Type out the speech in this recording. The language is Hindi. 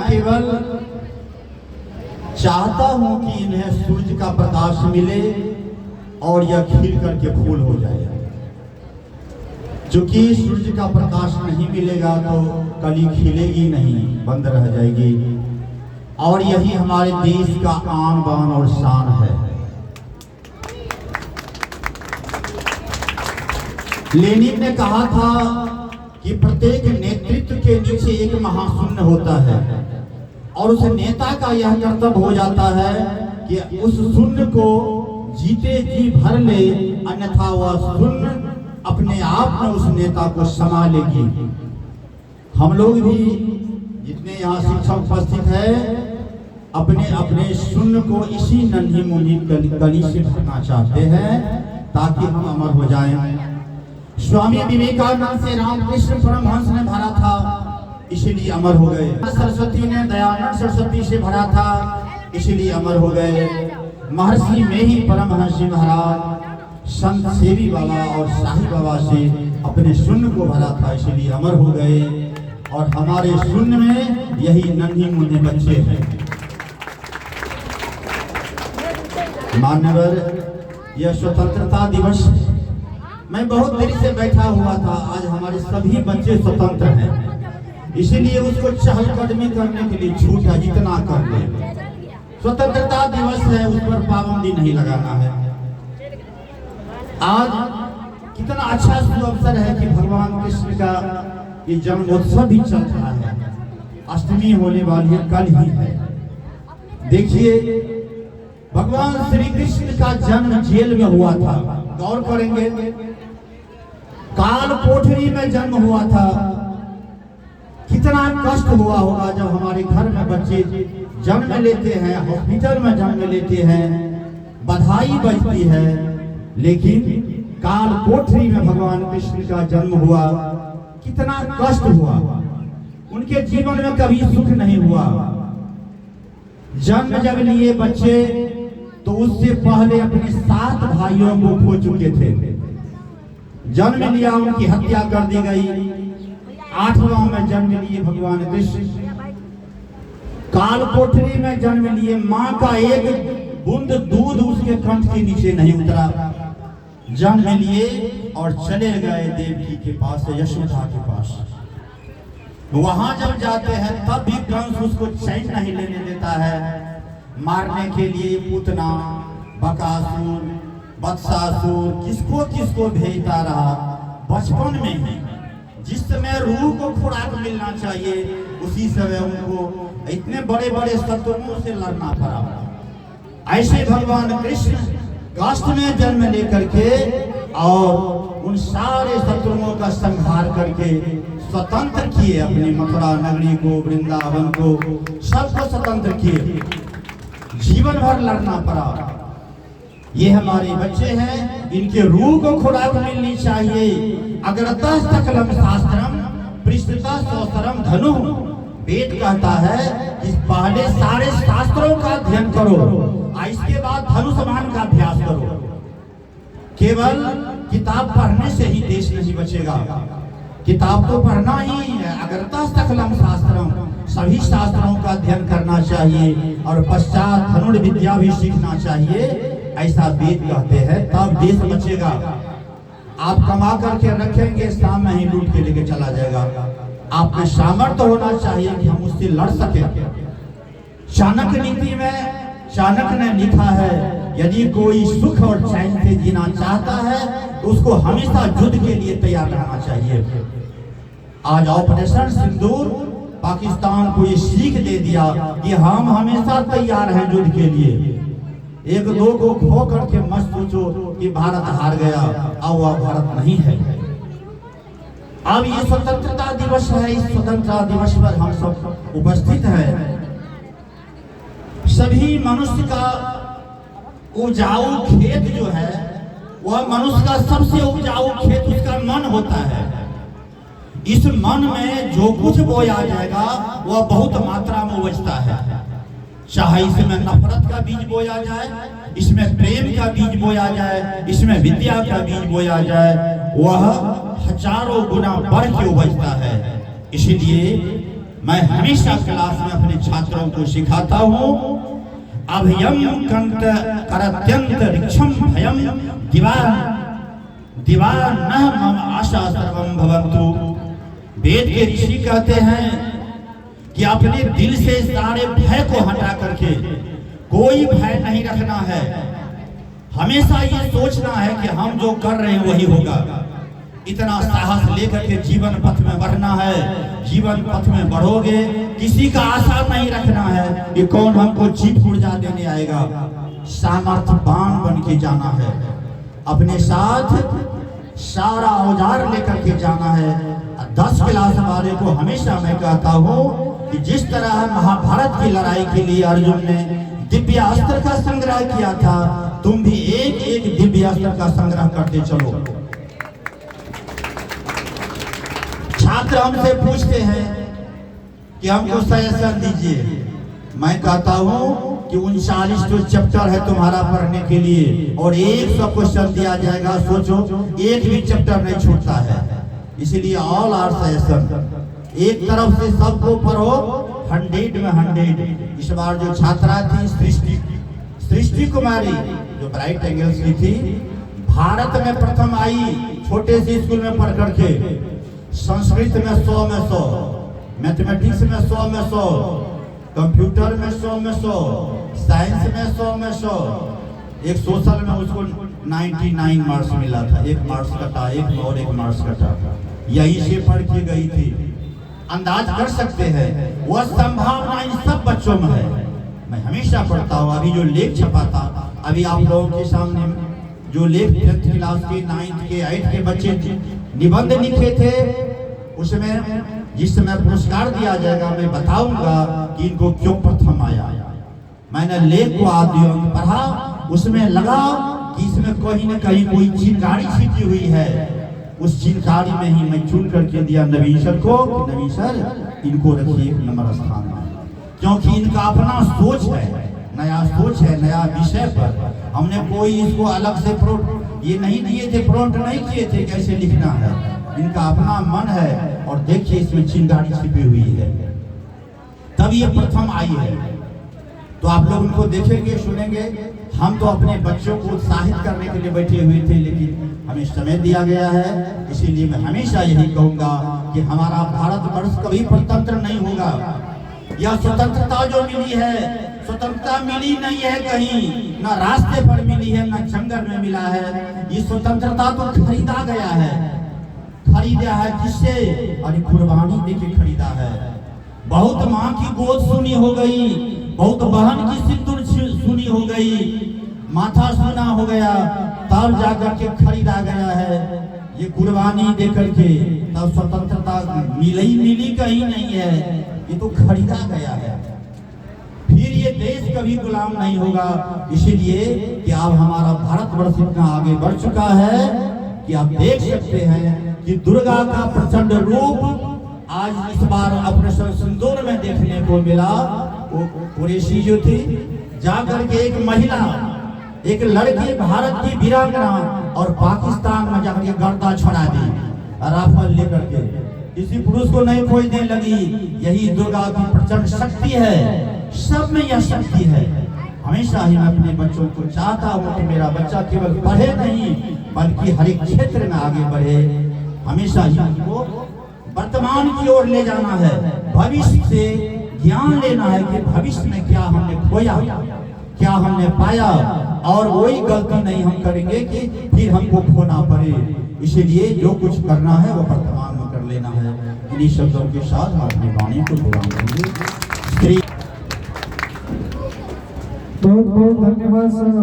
केवल चाहता हूं कि इन्हें सूर्य का प्रकाश मिले और यह खिल करके फूल हो जाए। चूंकि सूर्य का प्रकाश नहीं मिलेगा तो कली खिलेगी नहीं, बंद रह जाएगी। और यही हमारे देश का आन बान और शान है। लेनिन ने कहा था कि प्रत्येक नेतृत्व के नीचे एक महाशून्य होता है और उस नेता का यह कर्तव्य हो जाता है कि उस शून्य को जीते जी भर ले, अन्यथा वह शून्य अपने आप में उस नेता को समा लेगी। हम लोग भी जितने यहाँ शिक्षक उपस्थित है अपने अपने शून्य को इसी नन्ही मुन्नी गली से भरना चाहते हैं ताकि हम अमर हो जाएं। स्वामी विवेकानंद से रामकृष्ण परमहंस ने भरा था, इसीलिए अमर हो गए। सरस्वती ने दयानंद सरस्वती से भरा था, इसीलिए अमर हो गए। महर्षि में ही परमहंस महाराज संत सेवी बाबा और शाही बाबा से अपने शून्य को भरा था, इसीलिए अमर हो गए। और हमारे शून्य में यही नन्ही मुन्ने बच्चे हैं। मान्यवर, यह स्वतंत्रता दिवस मैं बहुत देर से बैठा हुआ था। आज हमारे सभी बच्चे स्वतंत्र हैं, इसीलिए उसको चहलकदमी करने के लिए छूट है, जितना कर ले। स्वतंत्रता दिवस है, उस पर पाबंदी नहीं लगाना है। आज कितना अच्छा अवसर है कि भगवान कृष्ण का ये जन्मोत्सव भी चल रहा है। अष्टमी होने वाली है, कल ही है। देखिए, भगवान श्री कृष्ण का जन्म जेल में हुआ था। गौर करेंगे, काल कोठरी में जन्म हुआ था। कितना कष्ट हुआ होगा जब हमारे घर में बच्चे जन्म लेते हैं, हॉस्पिटल में जन्म लेते हैं, बधाई बजती है। लेकिन काल कोठरी में भगवान कृष्ण का जन्म हुआ, कितना कष्ट हुआ। उनके जीवन में कभी सुख नहीं हुआ। जन्म जब लिए बच्चे तो उससे पहले अपने 7 भाइयों को खो चुके थे। जन्म लिया, उनकी हत्या कर दी गई। 8वां में जन्म लिए भगवान कृष्ण। काल कोठरी में जन्म लिए, माँ का एक बूंद दूध उसके कंठ के नीचे नहीं उतरा। जन्म लिए और चले गए देवकी के पास, यशोदा के पास। वहां जब जाते हैं तब भी कंस उसको चैन नहीं लेने देता है। मारने के लिए पूतना, बकासुर, बत्सासुर किसको किसको भेजता रहा। बचपन में ही जिस समय रूह को खुराक मिलना चाहिए, उसी समय उनको इतने बड़े बड़े शत्रुओं से लड़ना पड़ा। ऐसे भगवान कृष्ण काष्ठ में जन्म लेकर के और उन सारे शत्रुओं का संहार करके स्वतंत्र किए। अपनी मथुरा नगरी को, वृंदावन को, सबको स्वतंत्र किए। जीवन भर लड़ना पड़ा। ये हमारे बच्चे हैं, इनके रूह को खुराक मिलनी चाहिए। अग्रतः सकलम शास्त्रम पृष्ठतः सौसरम धनु। वेद कहता है कि पहले सारे शास्त्रों का अध्ययन करो, इसके बाद धनुष्मान का अभ्यास करो। केवल किताब पढ़ने से ही देश नहीं बचेगा। किताब तो पढ़ना ही है। अग्रतः सकलम शास्त्रम, सभी शास्त्रों का अध्ययन करना चाहिए और पश्चात धनुर्विद्या भी सीखना चाहिए, ऐसा वेद कहते हैं। तब देश बचेगा। आप कमा करके रखेंगे, शाम में ही लूट के लेके चला जाएगा। आप में सामर्थ्य होना चाहिए कि हम उससे लड़ सके। चाणक्य नीति में चाणक्य ने लिखा है, यदि कोई सुख और चैन से जीना चाहता है तो उसको हमेशा युद्ध के लिए तैयार रहना चाहिए। आज ऑपरेशन सिंदूर पाकिस्तान को ये सीख दे दिया कि हम हमेशा तैयार हैं युद्ध के लिए। एक दो को खो करके मत सोचो कि भारत हार गया, अब वह भारत नहीं है। अब ये स्वतंत्रता दिवस है। इस स्वतंत्रता दिवस पर हम सब उपस्थित हैं। सभी मनुष्य का उपजाऊ खेत जो है, वह मनुष्य का सबसे उपजाऊ खेत उसका मन होता है। इस मन में जो कुछ बोया जाएगा वह बहुत मात्रा में उपजता है। चाहे इसमें नफरत का बीज बोया जाए, इसमें प्रेम का बीज बोया जाए, इसमें विद्या का बीज बोया जाए, वह हजारों गुना बढ़ के उपजता है। इसलिए मैं हमेशा क्लास में अपने छात्रों को सिखाता हूँ, अभयम कंत करत्यंत रिक्षम भयम दीवार न मम आशा सर्वम भवन्तु। वेद के ऋषि कहते हैं कि अपने दिल से सारे भय को हटा करके कोई भय नहीं रखना है। हमेशा ये सोचना है कि हम जो कर रहे हैं वही होगा। इतना साहस लेकर के जीवन पथ में बढ़ना है। जीवन पथ में बढ़ोगे, किसी का आशा नहीं रखना है कि कौन हमको जीत ऊर्जा देने आएगा। सामर्थ्यवान बन के जाना है, अपने साथ सारा औजार लेकर के जाना है। 10 क्लास वाले को हमेशा मैं कहता हूँ कि जिस तरह महाभारत की लड़ाई के लिए अर्जुन ने दिव्य अस्त्र का संग्रह किया था, तुम भी एक एक दिव्य अस्त्र का संग्रह करते चलो। छात्र हमसे पूछते हैं कि हमको सजेशन दीजिए। मैं कहता हूँ कि 39 जो चैप्टर है तुम्हारा पढ़ने के लिए और 100 क्वेश्चन दिया जाएगा। सोचो, एक भी चैप्टर नहीं छूटता है। इसीलिए ऑल आर सजेशन, एक तरफ से सबको पढ़ो 100 में 100। इस बार जो छात्रा थी सृष्टि कुमारी, जो ब्राइट एंगल्स की थी, भारत में प्रथम आई छोटे से स्कूल में पढ़ करके। संस्कृत में 100 में 100, मैथमेटिक्स में 100 में 100, कंप्यूटर में 100 में 100, साइंस में 100 में 100। एक सोशल में उसको 99 मार्क्स मिला था, 1 मार्क्स कटा, एक और 1 मार्क्स कटा। यही से पढ़ के गई थी। अंदाज कर सकते हैं वह संभावना इन सब बच्चों में है। मैं हमेशा पढ़ता हूँ। अभी जो लेख छपा था, अभी आप लोगों के सामने जो लेख 10th क्लास के 9th के 8th के बच्चे निबंध लिखे थे, उसमें जिस समय पुरस्कार दिया जाएगा मैं बताऊंगा कि इनको क्यों प्रथम आया। मैंने लेख को आदि अंक पढ़ा, उसमें लगा कि इसमें कहीं न कहीं कोई चिनगारी छिपी हुई है। उस चिनगारी में ही मैं चुन करके दिया नवीन सर को कि नवीन सर इनको रखिए 1 नंबर स्थान में, क्योंकि इनका अपना सोच है, नया सोच है, नया विषय पर। हमने कोई इसको अलग से ये नहीं दिए थे, प्रोंट नहीं किए थे कैसे लिखना है। इनका अपना मन है और देखिए इसमें चिंगारी छिपी हुई है, तब ये प्रथम आई है। तो आप लोग उनको देखेंगे, सुनेंगे। हम तो अपने बच्चों को उत्साहित करने के लिए बैठे हुए थे, लेकिन हमें समय दिया गया है। इसीलिए मैं हमेशा यही कहूंगा कि हमारा भारतवर्ष कभी स्वतंत्र नहीं होगा। यह स्वतंत्रता जो मिली है, स्वतंत्रता मिली नहीं है कहीं, ना रास्ते पर मिली है, ना जंगल में मिला है। ये स्वतंत्रता तो खरीदा गया है। खरीदा है किससे? अरे कुर्बानी देके खरीदा है। बहुत माँ की गोद सुनी हो गई, बहुत बहन की सिंदूर सुनी हो गई, माथा सुना हो गया, तब जाकर के खरीदा गया है। ये कुर्बानी देकर के तब स्वतंत्रता मिली कहीं नहीं है, ये तो खरीदा गया है। फिर ये देश कभी गुलाम नहीं होगा। इसीलिए कि अब हमारा भारतवर्ष इतना आगे बढ़ चुका है कि आप देख सकते हैं कि दुर्गा का प्रचंड रूप आज इस बार ऑपरेशन सिंदूर में देखने को मिला। वो कुरैशी जो थी, जाकर के एक महिला, एक लड़की, भारत की वीरांगना, और पाकिस्तान में जाकर गर्दा छड़ा दी राफेल लेकर के। किसी पुरुष को नहीं खोजने लगी। यही दुर्गा की प्रचंड शक्ति है। सब में यह शक्ति है। हमेशा ही मैं अपने बच्चों को चाहता हूँ कि मेरा बच्चा केवल पढ़े नहीं बल्कि हर एक क्षेत्र में आगे बढ़े। हमेशा ही उनको वर्तमान की ओर ले जाना है, भविष्य से ज्ञान लेना है कि भविष्य में क्या हमने खोया, क्या हमने पाया, और वही गलती नहीं हम करेंगे कि फिर हमको खोना पड़े। इसीलिए जो कुछ करना है वो वर्तमान में कर लेना है। इन्हीं शब्दों के साथ हम अपनी वाणी को विराम देंगे। बहुत बहुत धन्यवाद सर।